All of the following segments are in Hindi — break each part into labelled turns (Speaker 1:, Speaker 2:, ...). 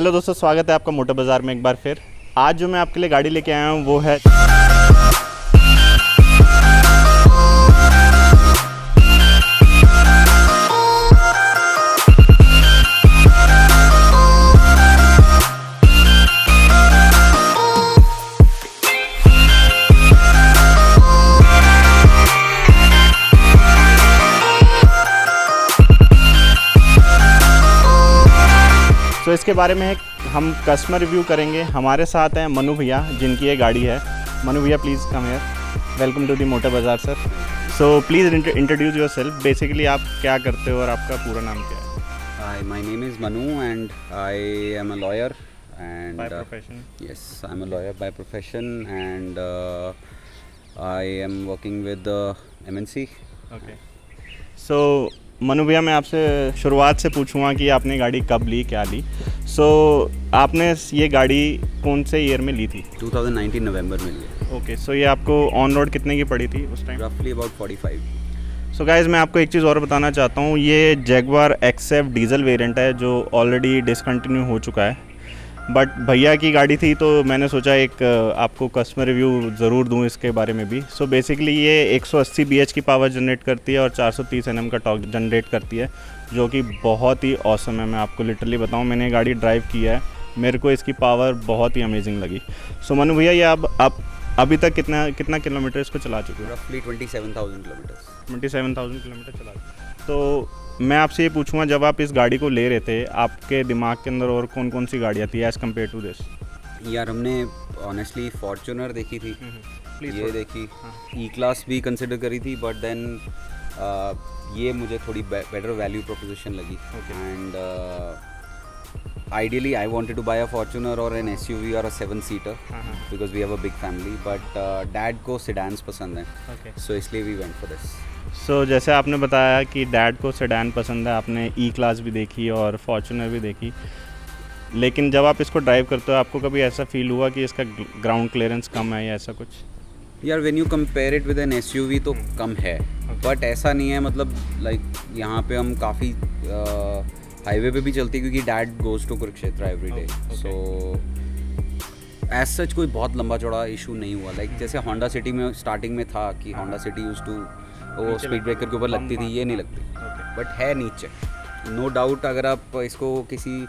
Speaker 1: हेलो दोस्तों, स्वागत है आपका मोटर बाज़ार में एक बार फिर। आज जो मैं आपके लिए गाड़ी लेके आया हूँ वो है तो इसके बारे में हम कस्टमर रिव्यू करेंगे। हमारे साथ हैं मनु भैया जिनकी ये गाड़ी है। मनु भैया please come here, welcome to the motor bazaar sir. So please introduce yourself, basically आप क्या करते हो और आपका पूरा नाम क्या है?
Speaker 2: Hi, my name is Manu and I am a lawyer and
Speaker 1: By profession?
Speaker 2: Yes, I'm a lawyer by profession and I am working with the MNC.
Speaker 1: Okay. So Manu भैया, मैं आपसे शुरुआत से पूछूंगा कि आपने गाड़ी कब ली, क्या ली। सो आपने ये गाड़ी कौन से ईयर में ली थी?
Speaker 2: 2019 नवंबर में लिया।
Speaker 1: ओके। सो ये आपको ऑन रोड कितने की पड़ी थी उस time?
Speaker 2: Roughly about 45.
Speaker 1: So guys, मैं आपको एक चीज़ और बताना चाहता हूँ। ये जैगवार XF डीजल वेरिएंट है जो ऑलरेडी डिसकंटिन्यू हो चुका है, बट भैया की गाड़ी थी तो मैंने सोचा एक आपको कस्टमर रिव्यू ज़रूर दूं इसके बारे में भी। सो बेसिकली ये 180 BH की पावर जनरेट करती है और 430 Nm का टॉर्क जनरेट करती है, जो कि बहुत ही ऑसम है। मैं आपको लिटरली बताऊं, मैंने गाड़ी ड्राइव की है, मेरे को इसकी पावर बहुत ही अमेजिंग लगी। सो मनु भैया, ये आप अभी तक कितना किलोमीटर इसको चला चुके हो?
Speaker 2: Roughly 27,000 kilometers.
Speaker 1: 27,000 किलोमीटर चला। तो मैं आपसे ये पूछूंगा, जब आप इस गाड़ी को ले रहे थे आपके दिमाग के अंदर और कौन कौन सी गाड़ियाँ थी एज़ कम्पेयर टू दिस?
Speaker 2: यार हमने ऑनेस्टली फॉर्च्यूनर देखी थी, ये देखी, E-क्लास भी कंसिडर करी थी, बट देन ये मुझे थोड़ी बेटर वैल्यू प्रोपोजिशन लगी and ideally I wanted to buy a Fortuner or an SUV or a 7-seater because we have a big family, but dad को sedans पसंद है, so इसलिए we went for this.
Speaker 1: सो जैसे आपने बताया कि डैड को सेडान पसंद है, आपने E-क्लास भी देखी और फॉर्च्यूनर भी देखी, लेकिन जब आप इसको ड्राइव करते हो आपको कभी ऐसा फील हुआ कि इसका ग्राउंड क्लियरेंस कम है या ऐसा कुछ?
Speaker 2: यार when you compare it with an SUV तो कम है, बट ऐसा नहीं है, मतलब लाइक यहाँ पे हम काफ़ी हाईवे पे भी चलती है क्योंकि dad goes to Kurukshetra every day, so as such कोई बहुत लंबा चौड़ा इशू नहीं हुआ। लाइक जैसे होंडा सिटी में स्टार्टिंग में था कि होंडा सिटी यूज टू वो स्पीड ब्रेकर के ऊपर लगती थी, ये नहीं लगती, बट है नीचे नो डाउट। अगर आप इसको किसी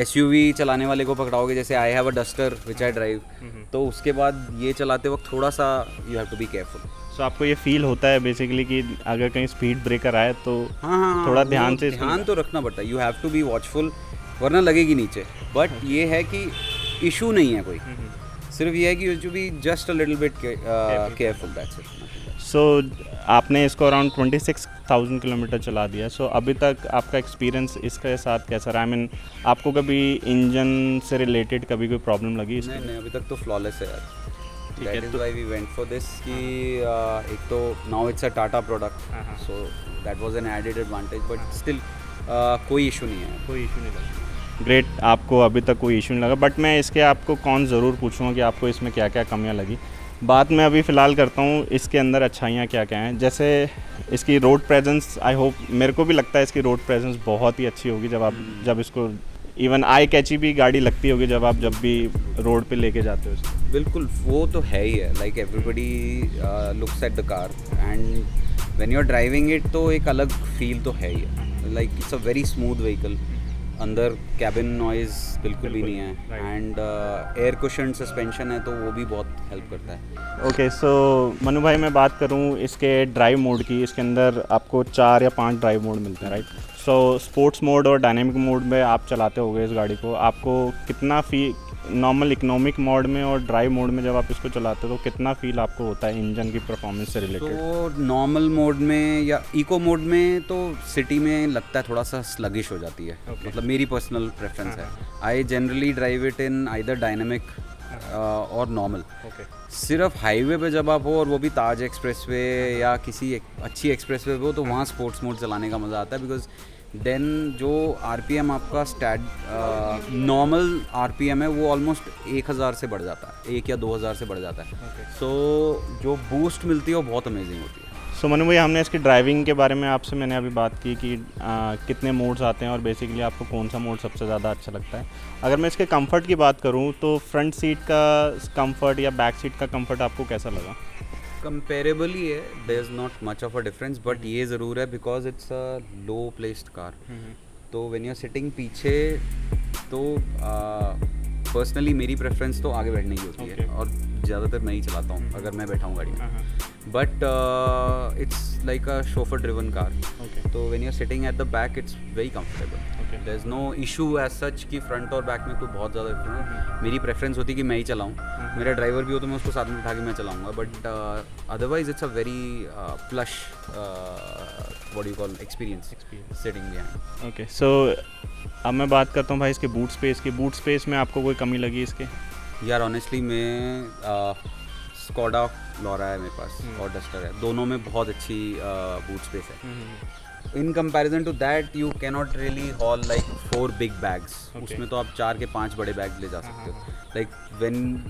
Speaker 2: SUV चलाने वाले को पकड़ाओगे, जैसे I have a duster which I drive, तो उसके बाद ये चलाते वक्त थोड़ा सा you have to be careful.
Speaker 1: So आपको ये फील होता है बेसिकली कि अगर कहीं स्पीड ब्रेकर आए तो थोड़ा ध्यान
Speaker 2: तो रखना पड़ता है, you have to be watchful, वरना लगेगी नीचे। बट ये है कि इशू नहीं है कोई, सिर्फ ये है कि you be just a little bit careful, that's it.
Speaker 1: So आपने इसको अराउंड 26,000 किलोमीटर चला दिया। सो अभी तक आपका एक्सपीरियंस इसके साथ कैसा रहा? आई मीन आपको कभी इंजन से रिलेटेड कभी कोई प्रॉब्लम लगी?
Speaker 2: नहीं, अभी तक तो फ्लॉलेस है यार। That is why we went for this कि एक तो now it's a Tata product, so that was an added advantage, but still कोई इशू नहीं है।
Speaker 1: कोई इशू नहीं लगा। ग्रेट, आपको अभी तक कोई इशू नहीं लगा, बट मैं इसके आपको कौन ज़रूर पूछूंगा कि आपको इसमें क्या क्या कमियां लगी। बात मैं अभी फ़िलहाल करता हूँ इसके अंदर अच्छाइयाँ क्या क्या हैं। जैसे इसकी रोड प्रेजेंस, आई होप, मेरे को भी लगता है इसकी रोड प्रेजेंस बहुत ही अच्छी होगी जब इसको इवन आई कैची भी गाड़ी लगती होगी जब भी रोड पे लेके जाते हो इसको।
Speaker 2: बिल्कुल, वो तो है ही है। Like everybody looks at the car and when you are driving it तो एक अलग फील तो है ही है। Like it's a very smooth vehicle, अंदर कैबिन नॉइज़ बिल्कुल भी नहीं है एंड एयर कुशन सस्पेंशन है तो वो भी बहुत हेल्प करता है।
Speaker 1: ओके, सो मनु भाई, मैं बात करूँ इसके ड्राइव मोड की, इसके अंदर आपको 4 या 5 ड्राइव मोड मिलते हैं, राइट? सो स्पोर्ट्स मोड और डायनेमिक मोड में आप चलाते होगे इस गाड़ी को, आपको कितना नॉर्मल इकोनॉमिक मोड में और ड्राइव मोड में जब आप इसको चलाते हो तो कितना फील आपको होता है इंजन की परफॉर्मेंस से रिलेटेड?
Speaker 2: तो नॉर्मल मोड में या इको मोड में तो सिटी में लगता है थोड़ा सा स्लगिश हो जाती है, मतलब मेरी पर्सनल प्रेफरेंस है। I generally drive it in either dynamic और नॉर्मल। सिर्फ हाईवे पे जब आप हो और वो भी ताज एक्सप्रेस वे या किसी अच्छी एक्सप्रेस वे हो तो वहाँ स्पोर्ट्स मोड चलाने का मज़ा आता है, बिकॉज देन जो RPM आपका नॉर्मल RPM है वो ऑलमोस्ट 1000 से बढ़ जाता है, 1 या 2000 से बढ़ जाता है। सो जो बूस्ट मिलती है वो बहुत अमेजिंग होती है।
Speaker 1: सो मनु भाई, हमने इसकी ड्राइविंग के बारे में आपसे मैंने अभी बात की कि कितने मोड्स आते हैं और बेसिकली आपको कौन सा मोड सबसे ज़्यादा अच्छा लगता है। अगर मैं इसके कंफर्ट की बात करूं तो फ्रंट सीट का कंफर्ट या बैक सीट का कंफर्ट आपको कैसा लगा?
Speaker 2: कंपेरेबल ही है, there is not much of a difference, but ये ज़रूर है because it's a low placed car. तो व्हेन यू आर सिटिंग पीछे तो पर्सनली मेरी प्रेफरेंस तो आगे बैठने की होती है और ज़्यादातर मैं ही चलाता हूँ अगर मैं बैठा हूँ गाड़ी में। But it's like a chauffeur driven car, तो when you are sitting at the back it's very comfortable. There is no issue as such कि फ्रंट और बैक में कोई बहुत ज़्यादा डिफरेंस है। मेरी प्रेफरेंस होती है कि मैं ही चलाऊँ, मेरा ड्राइवर भी हो तो मैं उसको साथ में उठा के मैं चलाऊँगा, but otherwise it's a very plush what you call experience sitting behind.
Speaker 1: Okay, so अब मैं बात करता हूँ भाई इसके बूट स्पेस की। बूट स्पेस में आपको कोई कमी लगी इसके?
Speaker 2: यार ऑनेस्टली मैं स्कोडा लॉरा है मेरे पास और डस्टर है, दोनों में बहुत अच्छी बूट स्पेस है। In comparison to that you can not really haul like 4 big bags, उसमें तो आप 4 के 5 बड़े बैग ले जा सकते हो। Like when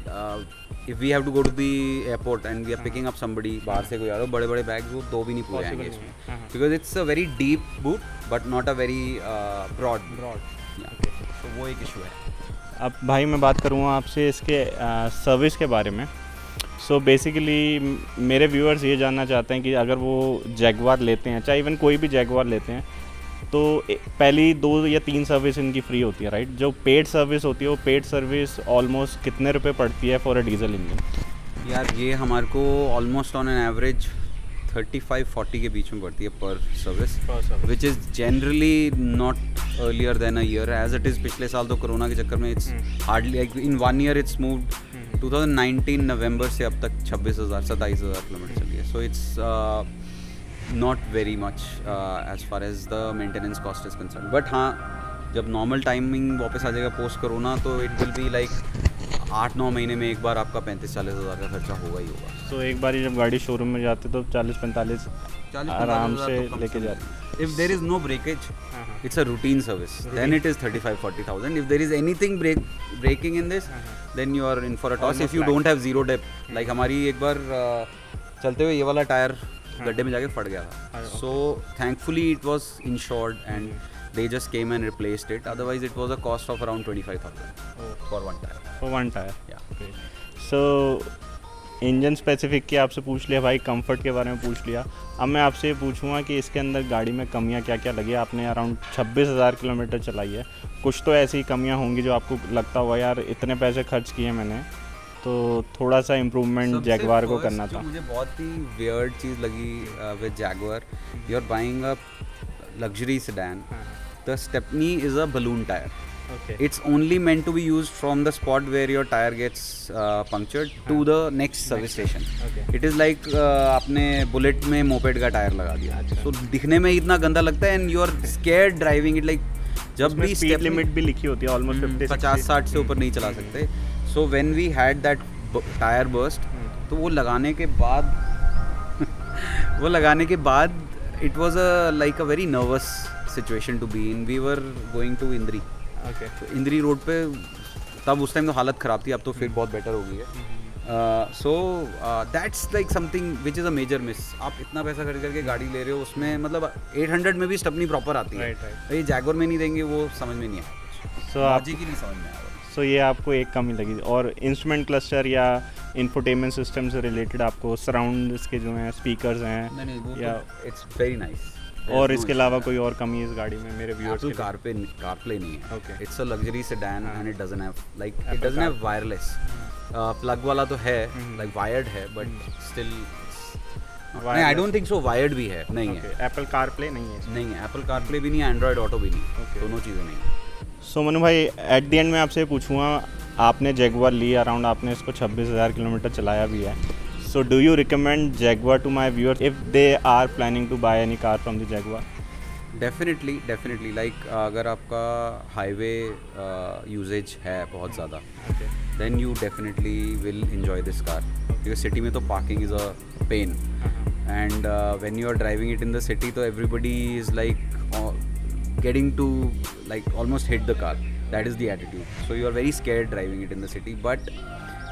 Speaker 2: if we have to go to the airport and we are picking up somebody, बाहर से कोई आ रहा हो, बड़े बड़े बैग्स वो 2 भी नहीं पूरे आएंगे इसमें, because it's a very deep boot but not a very broad. तो वो एक इशू है।
Speaker 1: अब भाई मैं बात करूँगा आपसे इसके सर्विस के बारे में। सो बेसिकली मेरे व्यूअर्स ये जानना चाहते हैं कि अगर वो जैगवार लेते हैं, चाहे इवन कोई भी जैगवार लेते हैं, तो पहली 2 या 3 सर्विस इनकी फ्री होती है, राइट? जो पेड सर्विस होती है वो पेड सर्विस ऑलमोस्ट कितने रुपए पड़ती है फॉर अ डीजल इंजन?
Speaker 2: यार ये हमारे को ऑलमोस्ट ऑन एन एवरेज 35-40 के बीच में पड़ती है पर service, which is generally not earlier than a year as it is. पिछले साल तो कोरोना के चक्कर में it's hardly like in 1 year it's moved 2019 November से अब तक 27,000 किलोमीटर चली है। So it's not very much as far as the maintenance cost is concern, but हाँ जब नॉर्मल टाइमिंग वापस आ जाएगा पोस्ट कोरोना तो इट विल बी लाइक 8-9 महीने में एक बार आपका 35-40 हज़ार का खर्चा होगा ही होगा।
Speaker 1: तो एक बार जब गाड़ी शोरूम में जाते तो 40-45 आराम से लेके जाते।
Speaker 2: If there is no breakage it's a routine service then it is 35-40,000। If there is anything breaking in this then you are in for a toss. If you don't have zero dep, like हमारी एक बार चलते हुए ये वाला टायर गड्ढे में जाके फट गया था, so thankfully it was insured and they just came and replaced it. Otherwise it was a cost of around 25,000 for one tire.
Speaker 1: For one tire?
Speaker 2: Yeah.
Speaker 1: Okay. So engine specific की आपसे पूछ लिया भाई, कंफर्ट के बारे में पूछ लिया। अब मैं आपसे ये पूछूंगा कि इसके अंदर गाड़ी में कमियां क्या क्या लगी? आपने अराउंड 26,000 किलोमीटर चलाई है, कुछ तो ऐसी कमियां होंगी जो आपको लगता होगा यार इतने पैसे खर्च किए मैंने तो थोड़ा सा इम्प्रूवमेंट जैगवार को करना था।
Speaker 2: मुझे बहुत ही वियर्ड चीज़ लगी with Jaguar, you are buying a luxury sedan. The Stepney is a balloon tire.
Speaker 1: Okay.
Speaker 2: It's only meant to be used from the spot where your tire gets punctured to the next service station.
Speaker 1: Okay.
Speaker 2: It is like आपने बुलेट में मोपेड का टायर लगा दिया, so दिखने में इतना गंदा लगता है and you are scared driving it. like जब भी
Speaker 1: स्पीड लिमिट भी लिखी होती है ऑलमोस्ट
Speaker 2: 50-60 से ऊपर नहीं चला सकते। So when we had that tire burst, तो वो लगाने के बाद it was like a very nervous situation to be in. We were going to Indri.
Speaker 1: Okay.
Speaker 2: तो इंद्री रोड पे तब उस टाइम तो हालत ख़राब थी, अब तो फिर बहुत बेटर हो गई है। So that's like something which is a major miss. आप इतना पैसा खर्च करके गाड़ी ले रहे हो, उसमें मतलब 800 में भी स्टेपनी प्रॉपर आती है, ये जैगवार में नहीं देंगे, वो समझ में नहीं आया।
Speaker 1: सो आप
Speaker 2: की नहीं समझ में आया।
Speaker 1: सो ये आपको एक कमी लगी। और इंस्ट्रूमेंट क्लस्टर या इंफोटेनमेंट सिस्टम से रिलेटेड आपको सराउंड इसके जो हैं स्पीकर्स हैं
Speaker 2: नहीं वो
Speaker 1: या
Speaker 2: इट्स वेरी नाइस।
Speaker 1: और इसके अलावा कोई और कमी इस गाड़ी में मेरे व्यूअर्स के?
Speaker 2: कारप्ले नहीं है।
Speaker 1: Okay.
Speaker 2: It's a luxury sedan and it doesn't have like it doesn't have wireless. Plug वाला तो है, लाइक वायर्ड है, बट स्टिल नहीं, I don't think so wired भी है, नहीं है।
Speaker 1: एप्पल कारप्ले नहीं है?
Speaker 2: नहीं है, एप्पल कारप्ले भी नहीं है, एंड्रॉयड ऑटो भी नहीं, दोनों चीज़ें नहीं है।
Speaker 1: सो मनु भाई, एट द एंड में आपसे पूछूंगा, आपने जैगवार ली अराउंड, आपने इसको 26,000 किलोमीटर चलाया भी है, so do you recommend Jaguar to my viewers if they are planning to buy any car from the Jaguar?
Speaker 2: Definitely like अगर आपका हाईवे यूजेज है बहुत ज़्यादा, then you definitely will enjoy this car, क्योंकि सिटी में तो parking is a pain and when you are driving it in the city तो everybody is like getting to like almost hit the car. That is the attitude. So you are very scared driving it in the city, but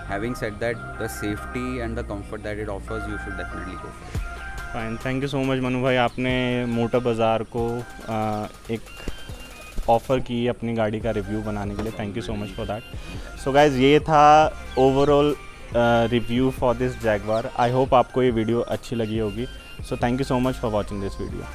Speaker 2: having said that, the safety and the comfort that it offers, you should definitely go for it.
Speaker 1: Fine, thank you so much Manu भाई, आपने मोटर बाज़ार को एक ऑफ़र की अपनी गाड़ी का रिव्यू बनाने के लिए। Thank you so much for that. So guys, ये था overall review for this Jaguar. I hope आपको ये वीडियो अच्छी लगी होगी। So thank you so much for watching this video.